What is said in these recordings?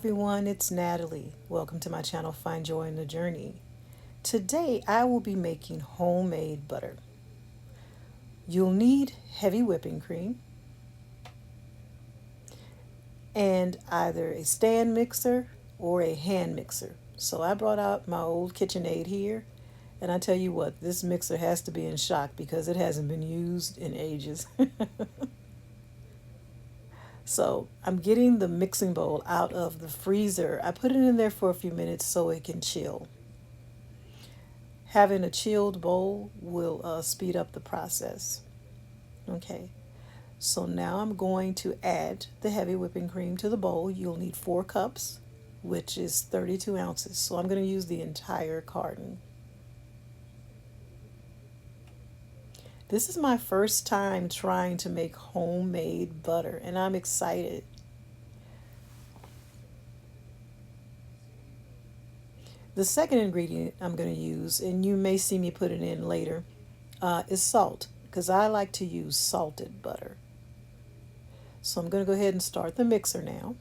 everyone, it's Natalie. Welcome to my channel, Find Joy in the Journey. Today I will be making homemade butter. You'll need heavy whipping cream and either a stand mixer or a hand mixer. So I brought out my old KitchenAid here, and I tell you what, this mixer has to be in shock because it hasn't been used in ages. So I'm getting the mixing bowl out of the freezer. I put it in there for a few minutes so it can chill. Having a chilled bowl will speed up the process. Okay, so now I'm going to add the heavy whipping cream to the bowl. You'll need 4 cups, which is 32 ounces. So I'm going to use the entire carton. This is my first time trying to make homemade butter, and I'm excited. The second ingredient I'm going to use, and you may see me put it in later, is salt, because I like to use salted butter. So I'm going to go ahead and start the mixer now.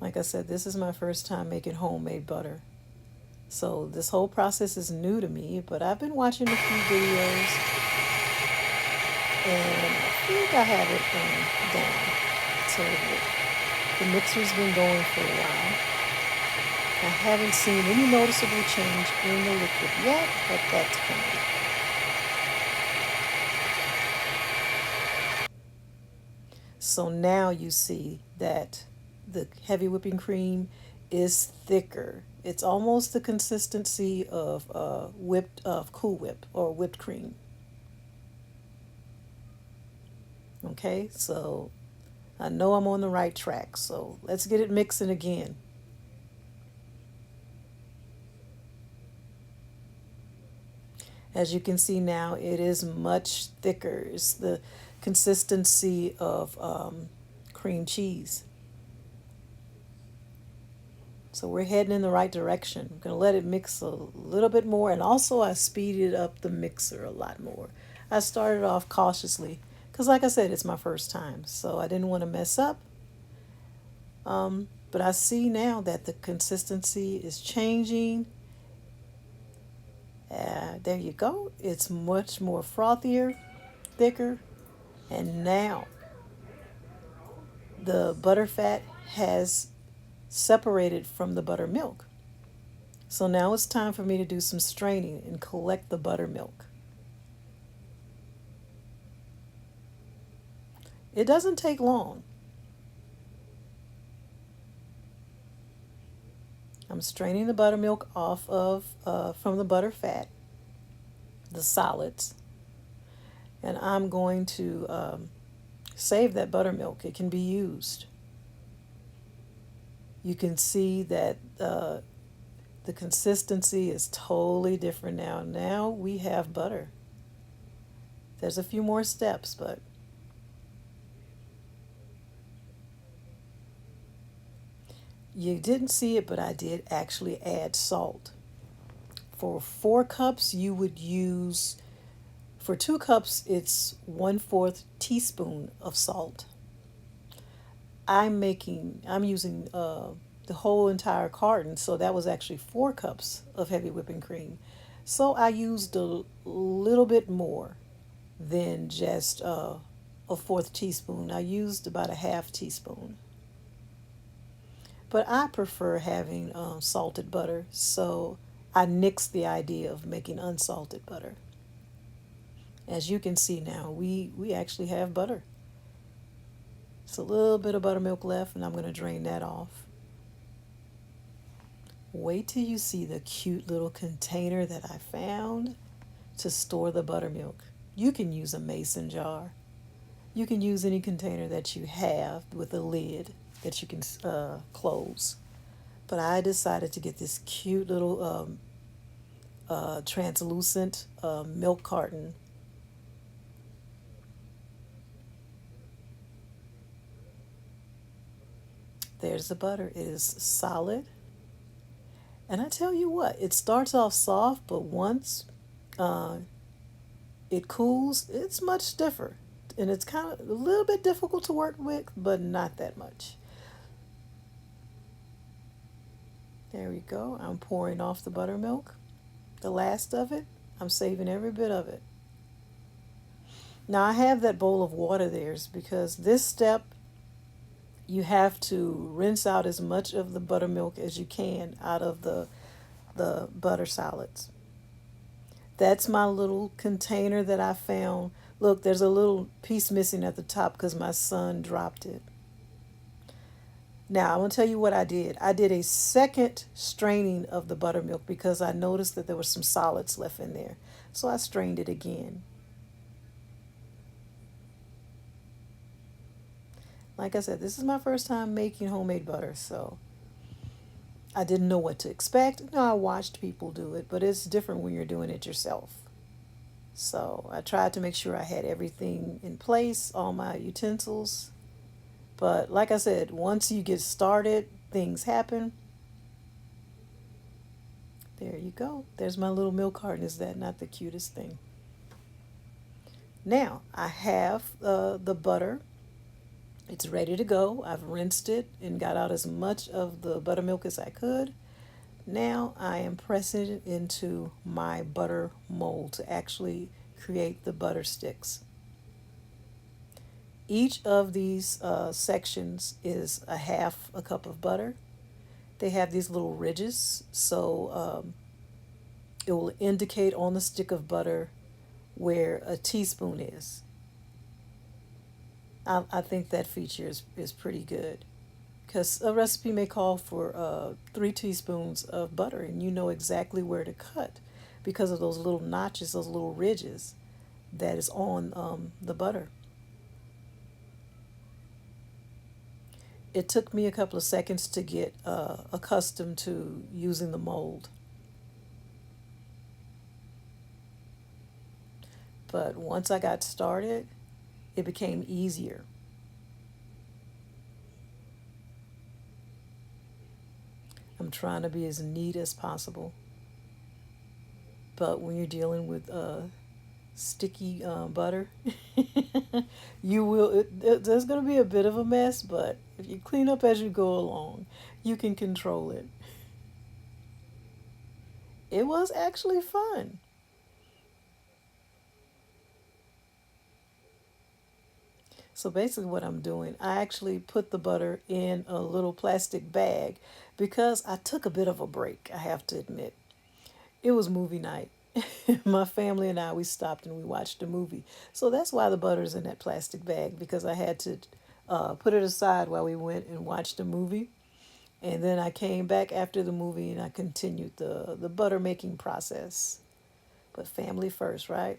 Like I said, this is my first time making homemade butter. So this whole process is new to me, but I've been watching a few videos and I think I have it down. So the mixer's been going for a while. I haven't seen any noticeable change in the liquid yet, but that's coming. So now you see that the heavy whipping cream is thicker. It's almost the consistency of Cool Whip or whipped cream. Okay, so I know I'm on the right track. So let's get it mixing again. As you can see now, it is much thicker. It's the consistency of cream cheese. So we're heading in the right direction. I'm going to let it mix a little bit more. And also I speeded up the mixer a lot more. I started off cautiously because like I said, it's my first time. So I didn't want to mess up. But I see now that the consistency is changing. There you go. It's much more frothier, thicker. And now the butterfat has separated from the buttermilk. So now it's time for me to do some straining and collect the buttermilk. It doesn't take long. I'm straining the buttermilk off of from the butter fat, the solids, and I'm going to save that buttermilk. It can be used. You can see that the consistency is totally different now. Now we have butter. There's a few more steps, but you didn't see it, but I did actually add salt. For 4 cups, you would use, for 2 cups, it's 1/4 teaspoon of salt. I'm using the whole entire carton, so that was actually 4 cups of heavy whipping cream. So I used a little bit more than just a 1/4 teaspoon. I used about a 1/2 teaspoon. But I prefer having salted butter, so I nixed the idea of making unsalted butter. As you can see now, we actually have butter. It's a little bit of buttermilk left, and I'm going to drain that off. Wait till you see the cute little container that I found to store the buttermilk. You can use a mason jar. You can use any container that you have with a lid that you can close. But I decided to get this cute little translucent milk carton. There's the butter. It is solid. And I tell you what, it starts off soft, but once it cools, it's much stiffer. And it's kind of a little bit difficult to work with, but not that much. There we go. I'm pouring off the buttermilk. The last of it. I'm saving every bit of it. Now I have that bowl of water there because this step you have to rinse out as much of the buttermilk as you can out of the butter solids. That's my little container that I found. Look, there's a little piece missing at the top because my son dropped it. Now, I want to tell you what I did. I did a second straining of the buttermilk because I noticed that there were some solids left in there. So I strained it again. Like I said, this is my first time making homemade butter, so I didn't know what to expect. No, I watched people do it, but it's different when you're doing it yourself. So I tried to make sure I had everything in place, all my utensils. But like I said, once you get started, things happen. There you go. There's my little milk carton. Is that not the cutest thing? Now I have the butter. It's ready to go. I've rinsed it and got out as much of the buttermilk as I could. Now I am pressing it into my butter mold to actually create the butter sticks. Each of these sections is a half a cup of butter. They have these little ridges, so it will indicate on the stick of butter where a teaspoon is. I think that feature is pretty good because a recipe may call for 3 teaspoons of butter, and you know exactly where to cut because of those little notches, those little ridges that is on the butter. It took me a couple of seconds to get accustomed to using the mold. But once I got started, it became easier. I'm trying to be as neat as possible. But when you're dealing with sticky butter, there's going to be a bit of a mess, but if you clean up as you go along, you can control it. It was actually fun. So basically, what I'm doing, I actually put the butter in a little plastic bag because I took a bit of a break, I have to admit. It was movie night. My family and I, we stopped and we watched a movie. So that's why the butter's in that plastic bag because I had to put it aside while we went and watched a movie. And then I came back after the movie and I continued the butter making process. But family first, right?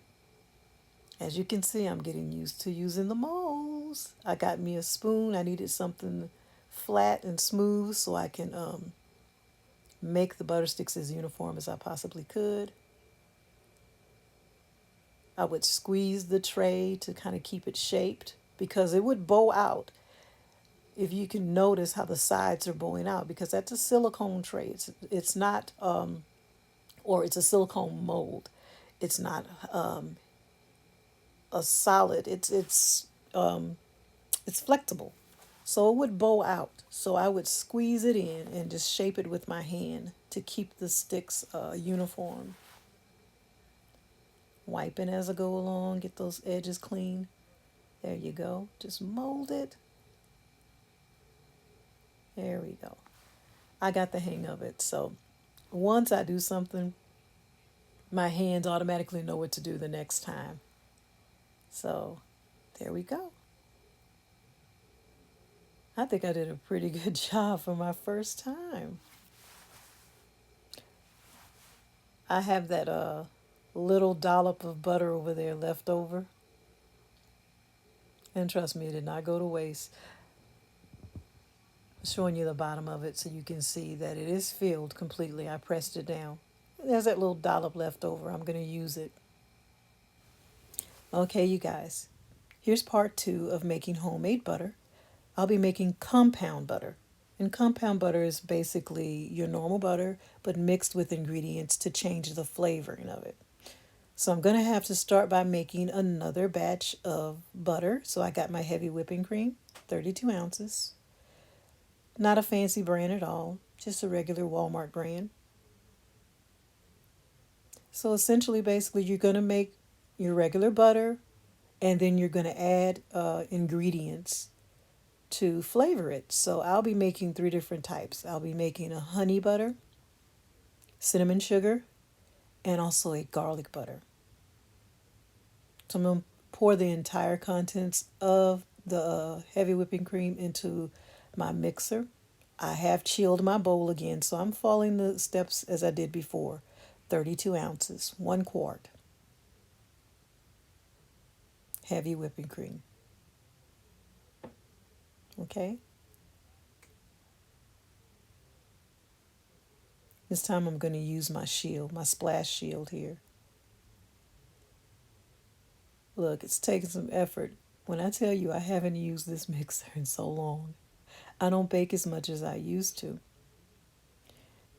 As you can see, I'm getting used to using the molds. I got me a spoon. I needed something flat and smooth so I can make the butter sticks as uniform as I possibly could. I would squeeze the tray to kind of keep it shaped because it would bow out. If you can notice how the sides are bowing out, because that's a silicone tray. It's not or it's a silicone mold. It's not a solid. It's flexible, so it would bow out. So I would squeeze it in and just shape it with my hand to keep the sticks uniform. Wiping as I go along, get those edges clean. There you go. Just mold it. There we go. I got the hang of it. So once I do something, my hands automatically know what to do the next time. So there we go. I think I did a pretty good job for my first time. I have that little dollop of butter over there left over. And trust me, it did not go to waste. Showing you the bottom of it so you can see that it is filled completely. I pressed it down. There's that little dollop left over. I'm going to use it. Okay, you guys. Here's part 2 of making homemade butter. I'll be making compound butter. And compound butter is basically your normal butter, but mixed with ingredients to change the flavoring of it. So I'm going to have to start by making another batch of butter. So I got my heavy whipping cream, 32 ounces. Not a fancy brand at all, just a regular Walmart brand. So essentially, basically, you're going to make your regular butter and then you're going to add ingredients to flavor it. So I'll be making three different types. I'll be making a honey butter, cinnamon sugar, and also a garlic butter. So I'm going to pour the entire contents of the heavy whipping cream into my mixer. I have chilled my bowl again, so I'm following the steps as I did before. 32 ounces, 1 quart, heavy whipping cream. Okay? This time I'm going to use my shield, my splash shield here. Look, it's taking some effort. When I tell you I haven't used this mixer in so long, I don't bake as much as I used to.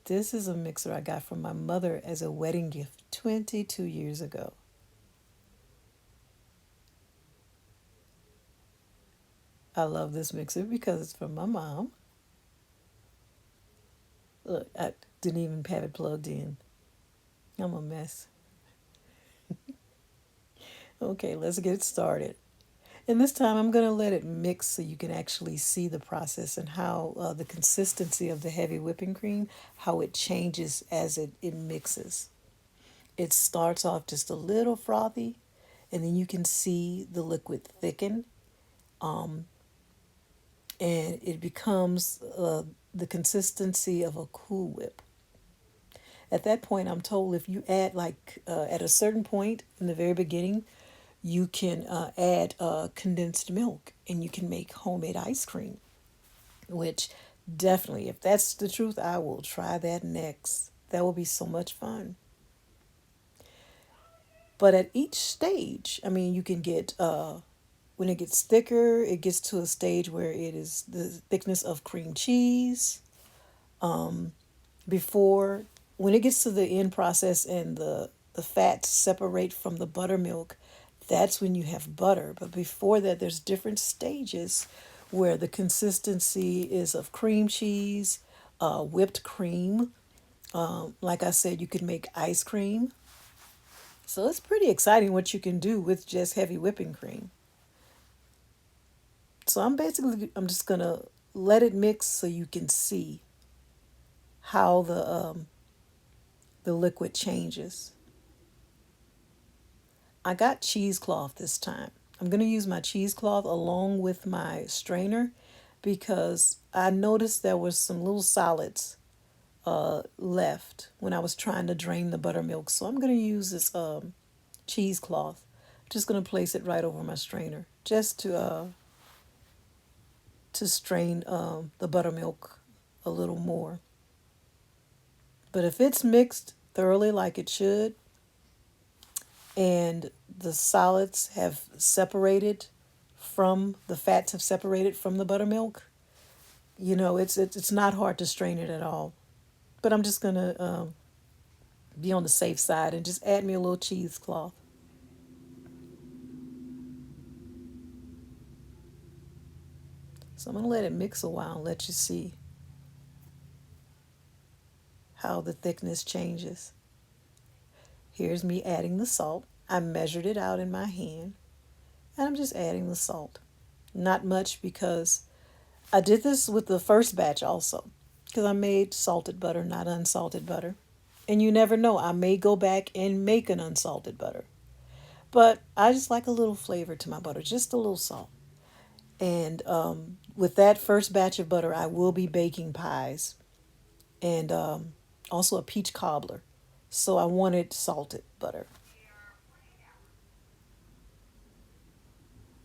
This is a mixer I got from my mother as a wedding gift 22 years ago. I love this mixer because it's from my mom. Look, I didn't even have it plugged in. I'm a mess. Okay, let's get started. And this time I'm going to let it mix so you can actually see the process and how the consistency of the heavy whipping cream, how it changes as it mixes. It starts off just a little frothy, and then you can see the liquid thicken, and it becomes the consistency of a Cool Whip. At that point, I'm told if you add, like, at a certain point in the very beginning, you can add condensed milk and you can make homemade ice cream, which definitely, if that's the truth, I will try that next. That will be so much fun. But at each stage, I mean, you can get, when it gets thicker, it gets to a stage where it is the thickness of cream cheese. Before, when it gets to the end process and the fats separate from the buttermilk, that's when you have butter. But before that, there's different stages where the consistency is of cream cheese, whipped cream. Like I said, you can make ice cream. So it's pretty exciting what you can do with just heavy whipping cream. So I'm just gonna let it mix so you can see how the liquid changes. I got cheesecloth this time. I'm going to use my cheesecloth along with my strainer because I noticed there was some little solids left when I was trying to drain the buttermilk. So I'm going to use this cheesecloth. Just going to place it right over my strainer just to strain the buttermilk a little more. But if it's mixed thoroughly like it should, and the solids have separated from the fats have separated from the buttermilk, it's not hard to strain it at all. But I'm just gonna be on the safe side and just add me a little cheesecloth. So I'm gonna let it mix a while and let you see how the thickness changes. Here's me adding the salt. I measured it out in my hand, and I'm just adding the salt. Not much because I did this with the first batch also, because I made salted butter, not unsalted butter. And you never know, I may go back and make an unsalted butter. But I just like a little flavor to my butter, just a little salt. And with that first batch of butter, I will be baking pies and also a peach cobbler. So I wanted salted butter.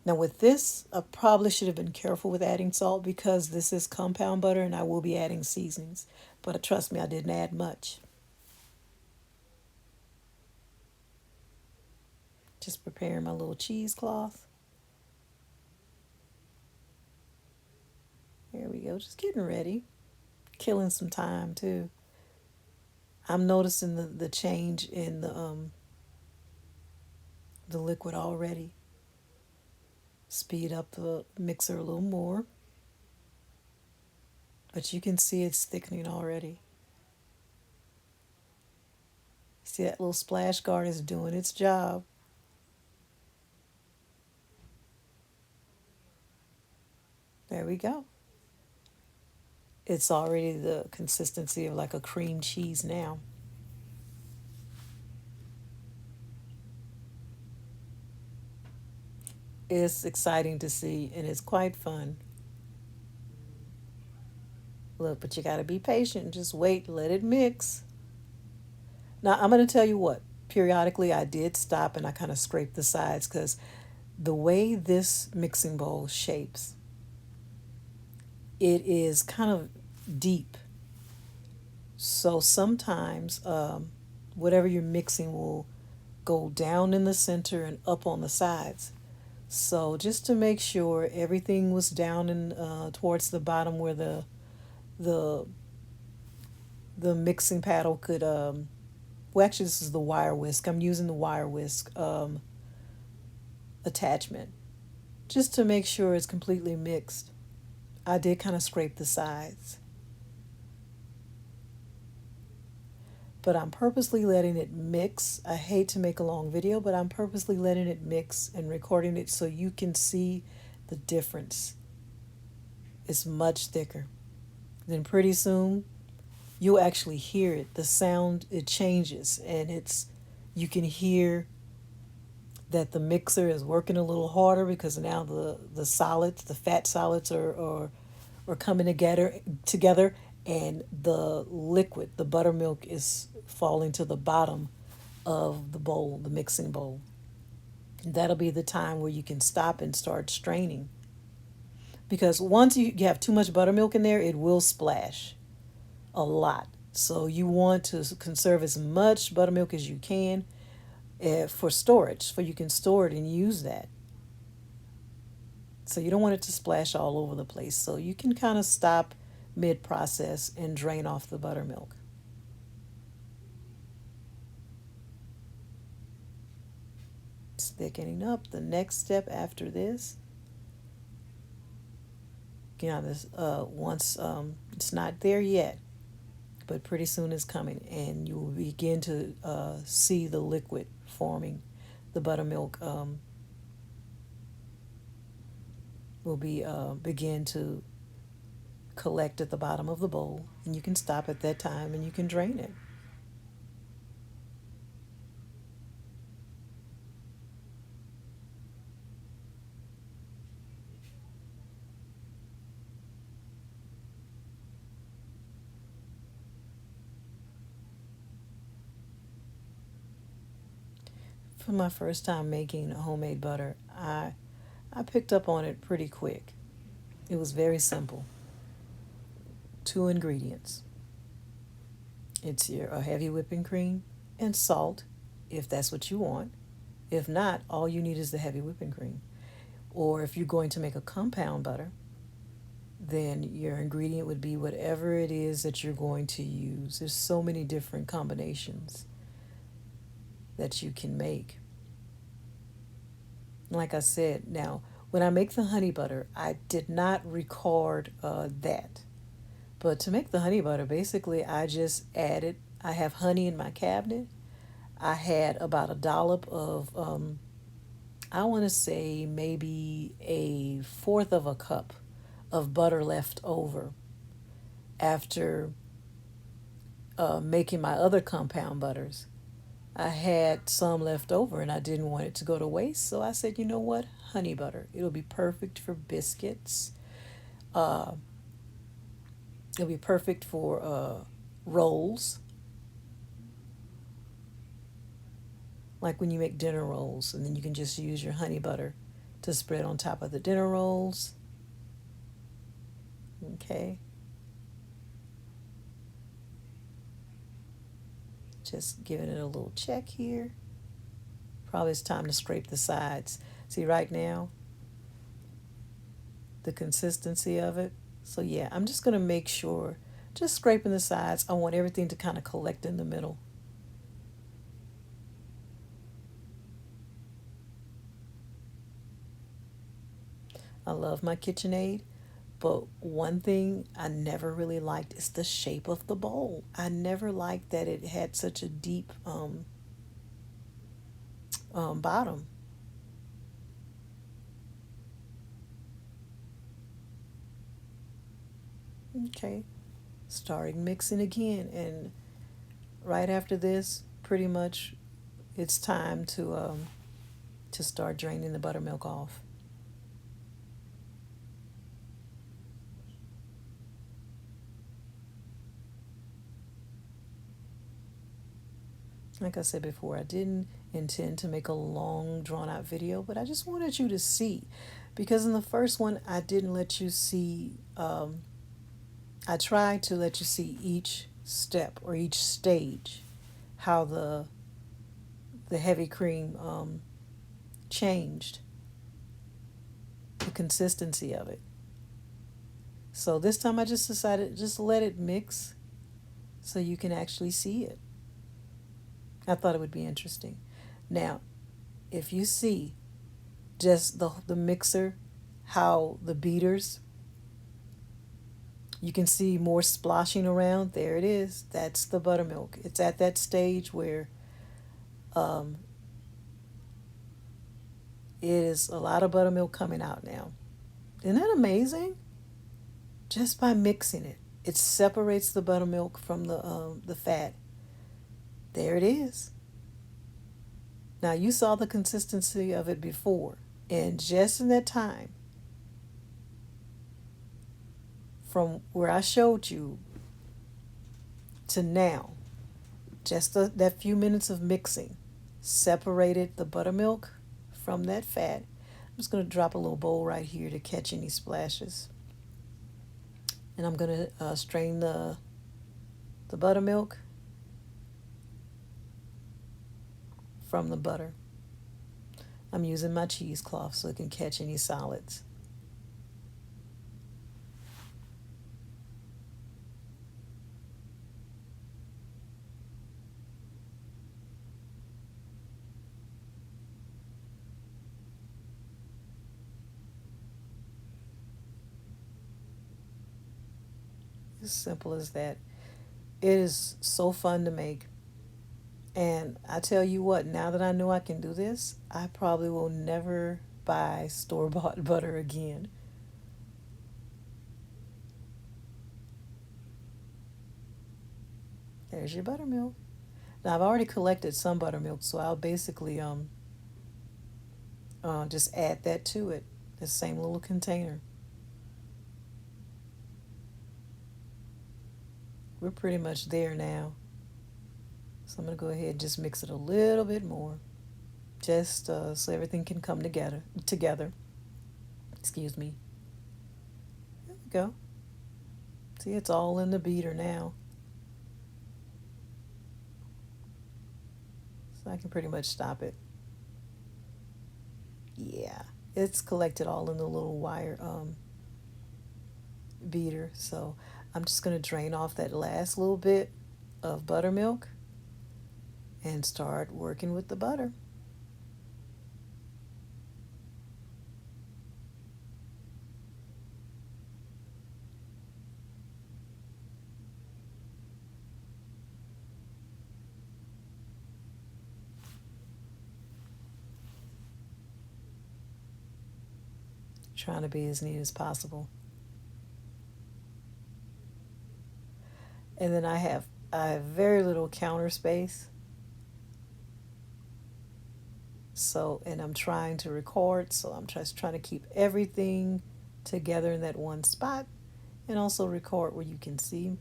Now, with this, I probably should have been careful with adding salt because this is compound butter and I will be adding seasonings. But trust me, I didn't add much. Just preparing my little cheesecloth. There we go, just getting ready. Killing some time too. I'm noticing the change in the liquid already. Speed up the mixer a little more, but you can see it's thickening already. See that little splash guard is doing its job. There we go. It's already the consistency of like a cream cheese now. It's exciting to see and it's quite fun. Look, but you got to be patient. Just wait, let it mix. Now, I'm going to tell you what. Periodically, I did stop and I kind of scraped the sides because the way this mixing bowl shapes, it is kind of deep. So sometimes whatever you're mixing will go down in the center and up on the sides. So just to make sure everything was down in towards the bottom where the the mixing paddle could well, actually this is the wire whisk. I'm using the wire whisk attachment just to make sure it's completely mixed. I did kind of scrape the sides, but I'm purposely letting it mix. I hate to make a long video, but I'm purposely letting it mix and recording it so you can see the difference. It's much thicker. Then pretty soon you'll actually hear it. The sound, it changes, and you can hear that the mixer is working a little harder because now the solids, the fat solids are coming together, and the liquid, the buttermilk, is falling to the bottom of the bowl, the mixing bowl. And that'll be the time where you can stop and start straining. Because once you have too much buttermilk in there, it will splash a lot. So you want to conserve as much buttermilk as you can for storage, for you can store it and use that. So you don't want it to splash all over the place. So you can kind of stop mid-process and drain off the buttermilk. It's thickening up. The next step after this, this once it's not there yet, but pretty soon it's coming, and you will begin to see the liquid forming. The buttermilk will begin to collect at the bottom of the bowl, and you can stop at that time and you can drain it. For my first time making homemade butter, I picked up on it pretty quick. It was very simple. 2 ingredients. It's your a heavy whipping cream and salt, if that's what you want. If not, all you need is the heavy whipping cream. Or if you're going to make a compound butter, then your ingredient would be whatever it is that you're going to use. There's so many different combinations that you can make. Like I said, now, when I make the honey butter, I did not record that. But to make the honey butter, basically, I have honey in my cabinet. I had about a dollop of, I want to say maybe a fourth of a cup of butter left over after making my other compound butters. I had some left over and I didn't want it to go to waste. So I said, you know what? Honey butter. It'll be perfect for biscuits. Uh, it'll be perfect for rolls. Like when you make dinner rolls, and then you can just use your honey butter to spread on top of the dinner rolls. Okay. Just giving it a little check here. Probably it's time to scrape the sides. See right now the consistency of it. So yeah, I'm just going to make sure, just scraping the sides. I want everything to kind of collect in the middle. I love my KitchenAid, but one thing I never really liked is the shape of the bowl. I never liked that it had such a deep bottom. Okay, starting mixing again, and right after this, pretty much, it's time to start draining the buttermilk off. Like I said before, I didn't intend to make a long, drawn out video, but I just wanted you to see. Because in the first one, I didn't let you see, I tried to let you see each step or each stage, how the heavy cream changed, the consistency of it. So this time I just decided just let it mix so you can actually see it. I thought it would be interesting. Now, if you see just the mixer, how the beaters, you can see more splashing around. There it is. That's the buttermilk. It's at that stage where um, it is a lot of buttermilk coming out now. Isn't that amazing? Just by mixing it, it separates the buttermilk from the fat. There it is. Now you saw the consistency of it before, and just in that time, from where I showed you to now, just that few minutes of mixing separated the buttermilk from that fat. I'm just going to drop a little bowl right here to catch any splashes. And I'm going to strain the buttermilk from the butter. I'm using my cheesecloth so it can catch any solids. As simple as that. It is so fun to make. And I tell you what, now that I know I can do this, I probably will never buy store bought butter again. There's your buttermilk. Now I've already collected some buttermilk, so I'll basically just add that to it. The same little container. We're pretty much there now. So I'm going to go ahead and just mix it a little bit more. Just so everything can come together. Excuse me. There we go. See, it's all in the beater now. So I can pretty much stop it. Yeah, it's collected all in the little wire beater. So I'm just going to drain off that last little bit of buttermilk and start working with the butter. Trying to be as neat as possible. And then I have very little counter space. So, and I'm trying to record, so I'm just trying to keep everything together in that one spot and also record where you can see.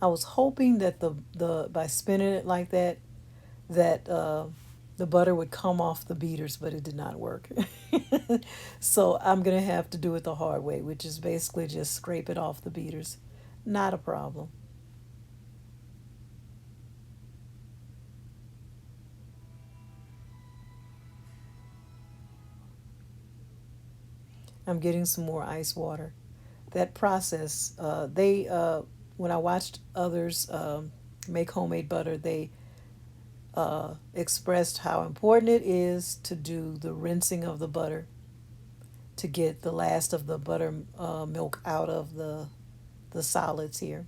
I was hoping that the by spinning it like that, that the butter would come off the beaters, but it did not work. So I'm gonna have to do it the hard way, which is basically just scrape it off the beaters. Not a problem. I'm getting some more ice water. That process, when I watched others make homemade butter, they expressed how important it is to do the rinsing of the butter to get the last of the butter milk out of the solids here.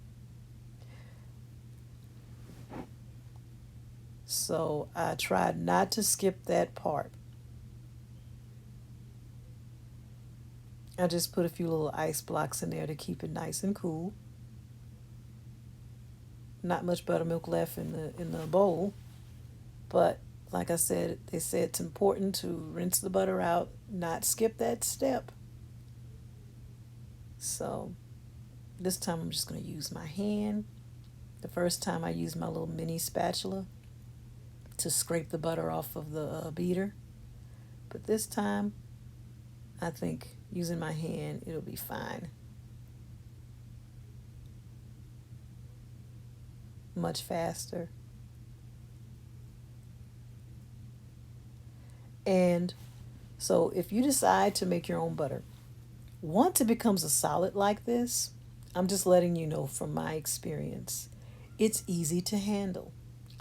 So I tried not to skip that part. I just put a few little ice blocks in there to keep it nice and cool. Not much buttermilk left in the bowl, but like I said, they say it's important to rinse the butter out, not skip that step. So this time I'm just going to use my hand. The first time I used my little mini spatula to scrape the butter off of the beater, but this time I think using my hand it'll be fine. Much faster. And so if you decide to make your own butter, once it becomes a solid like this, I'm just letting you know from my experience, it's easy to handle.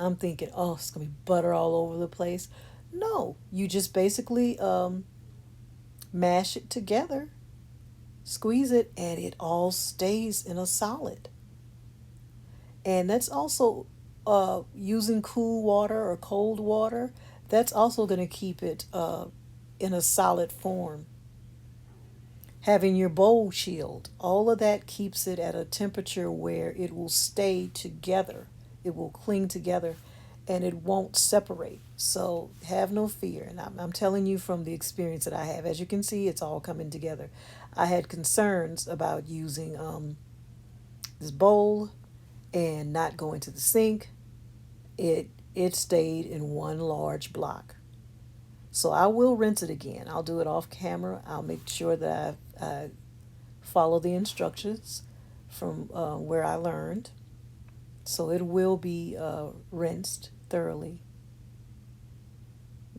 I'm thinking, oh, it's going to be butter all over the place. No, you just basically mash it together, squeeze it, and it all stays in a solid. And that's also using cool water or cold water. That's also going to keep it in a solid form. Having your bowl shield, all of that keeps it at a temperature where it will stay together. It will cling together and it won't separate. So have no fear. And I'm telling you from the experience that I have. As you can see, it's all coming together. I had concerns about using this bowl and not going to the sink. It stayed in one large block. So I will rinse it again. I'll do it off camera. I'll make sure that I follow the instructions from where I learned. So it will be rinsed thoroughly.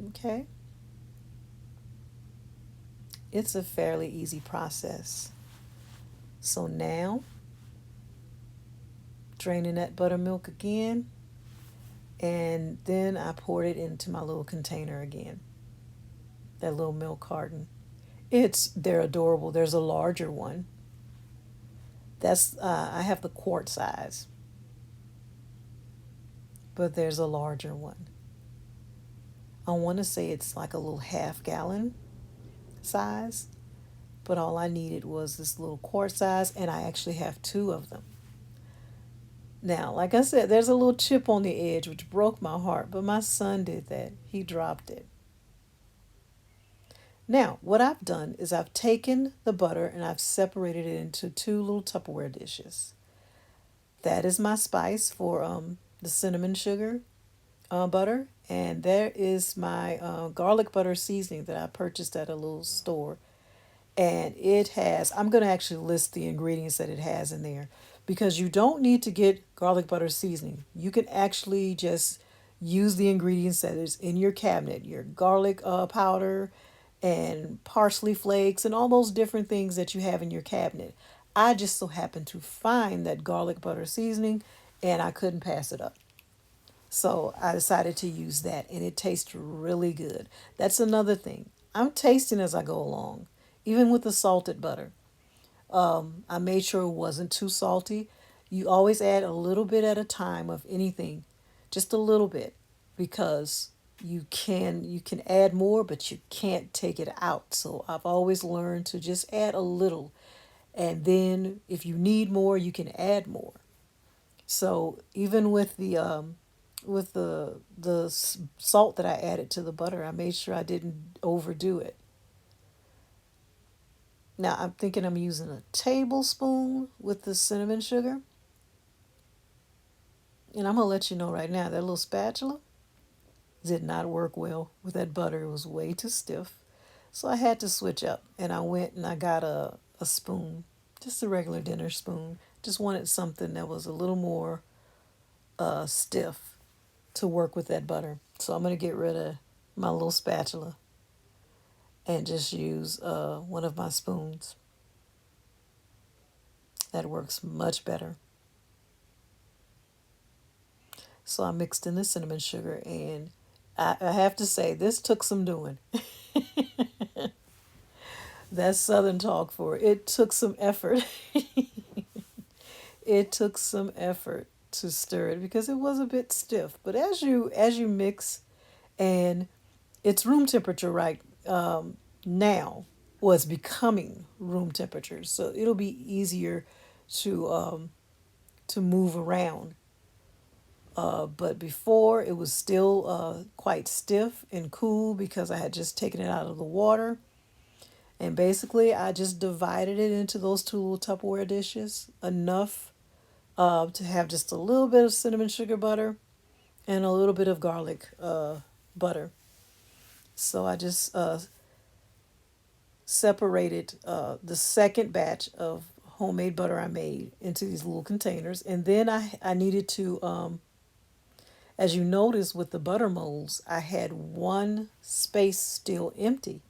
Okay? It's a fairly easy process. So now, draining that buttermilk again, and then I poured it into my little container again, that little milk carton. They're adorable. There's a larger one. That's I have the quart size, but there's a larger one. I want to say it's like a little half-gallon size, but all I needed was this little quart size, and I actually have two of them. Now, like I said, there's a little chip on the edge, which broke my heart, but my son did that. He dropped it. Now, what I've done is I've taken the butter and I've separated it into two little Tupperware dishes. That is my spice for the cinnamon sugar butter, and there is my garlic butter seasoning that I purchased at a little store. And I'm going to actually list the ingredients that it has in there because you don't need to get garlic butter seasoning. You can actually just use the ingredients that is in your cabinet, your garlic powder and parsley flakes and all those different things that you have in your cabinet. I just so happened to find that garlic butter seasoning and I couldn't pass it up. So I decided to use that and it tastes really good. That's another thing. I'm tasting as I go along, even with the salted butter. I made sure it wasn't too salty. You always add a little bit at a time of anything, just a little bit, because you can add more, but you can't take it out. So I've always learned to just add a little, and then if you need more, you can add more. So even with the salt that I added to the butter, I made sure I didn't overdo it. Now I'm thinking I'm using a tablespoon with the cinnamon sugar. And I'm going to let you know right now that little spatula did not work well with that butter. It was way too stiff. So I had to switch up. And I went and I got a spoon, just a regular dinner spoon. Just wanted something that was a little more stiff to work with that butter. So I'm going to get rid of my little spatula and just use one of my spoons. That works much better. So I mixed in the cinnamon sugar, and I have to say, this took some doing. That's Southern talk for it. It took some effort. It took some effort to stir it because it was a bit stiff. But as you mix, and it's room temperature right now, was becoming room temperature, so it'll be easier to move around. But before, it was still quite stiff and cool because I had just taken it out of the water. And basically, I just divided it into those two little Tupperware dishes, enough to have just a little bit of cinnamon sugar butter and a little bit of garlic butter. So I just separated the second batch of homemade butter I made into these little containers. And then I needed to, as you notice with the butter molds, I had one space still empty.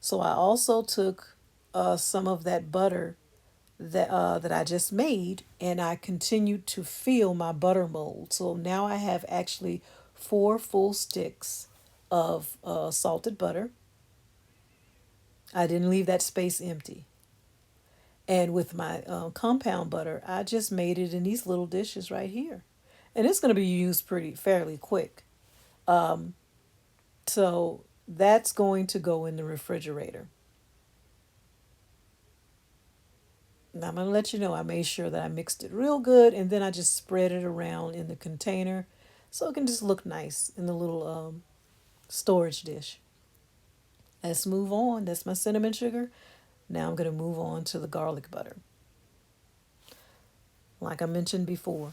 So I also took some of that butter that I just made, and I continued to fill my butter mold. So now I have actually four full sticks of salted butter. I didn't leave that space empty. And with my compound butter, I just made it in these little dishes right here. And it's going to be used pretty fairly quick. So that's going to go in the refrigerator. Now I'm going to let you know I made sure that I mixed it real good, and then I just spread it around in the container so it can just look nice in the little storage dish. Let's move on. That's my cinnamon sugar. Now I'm going to move on to the garlic butter. Like I mentioned before,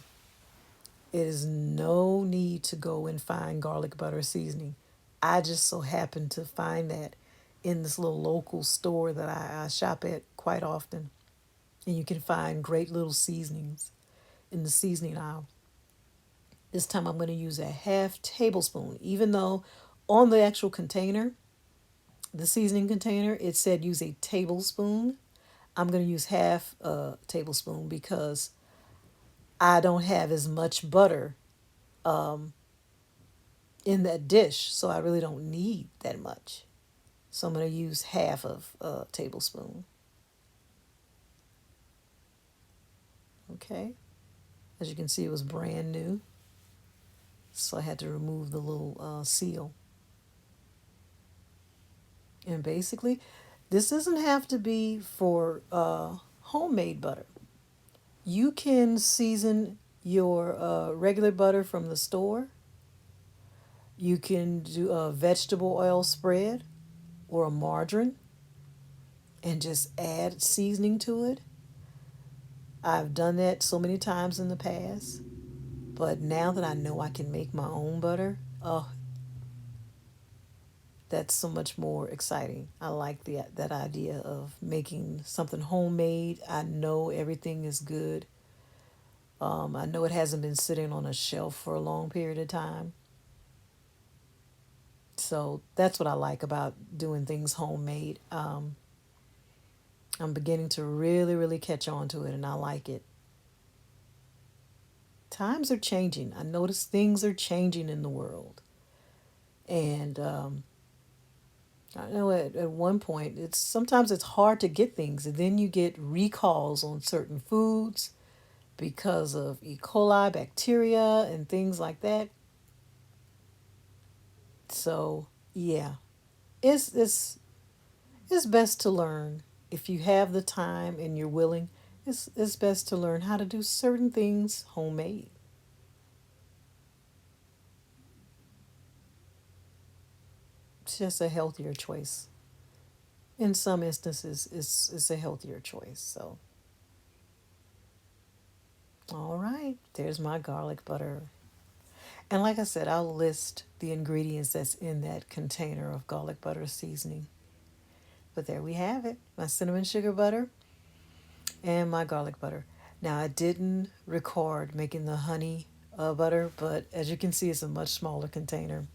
it is no need to go and find garlic butter seasoning. I just so happen to find that in this little local store that I shop at quite often. And you can find great little seasonings in the seasoning aisle. This time I'm going to use a half tablespoon, even though on the actual container, the seasoning container, it said use a tablespoon. I'm going to use half a tablespoon because I don't have as much butter in that dish, so I really don't need that much. So I'm going to use half of a tablespoon. Okay. As you can see, it was brand new, so I had to remove the little seal. And basically, this doesn't have to be for homemade butter. You can season your regular butter from the store. You can do a vegetable oil spread or a margarine and just add seasoning to it. I've done that so many times in the past, but now that I know I can make my own butter, oh, that's so much more exciting. I like that idea of making something homemade. I know everything is good. I know it hasn't been sitting on a shelf for a long period of time. So that's what I like about doing things homemade. I'm beginning to really, really catch on to it, and I like it. Times are changing. I notice things are changing in the world. And I know at one point it's sometimes it's hard to get things, and then you get recalls on certain foods because of E. coli bacteria and things like that. So yeah, it's it's best to learn if you have the time and you're willing. It's best to learn how to do certain things homemade. It's just a healthier choice. In some instances, it's a healthier choice. So, all right, there's my garlic butter. And like I said, I'll list the ingredients that's in that container of garlic butter seasoning. But there we have it, my cinnamon sugar butter and my garlic butter. Now, I didn't record making the honey butter, but as you can see, it's a much smaller container.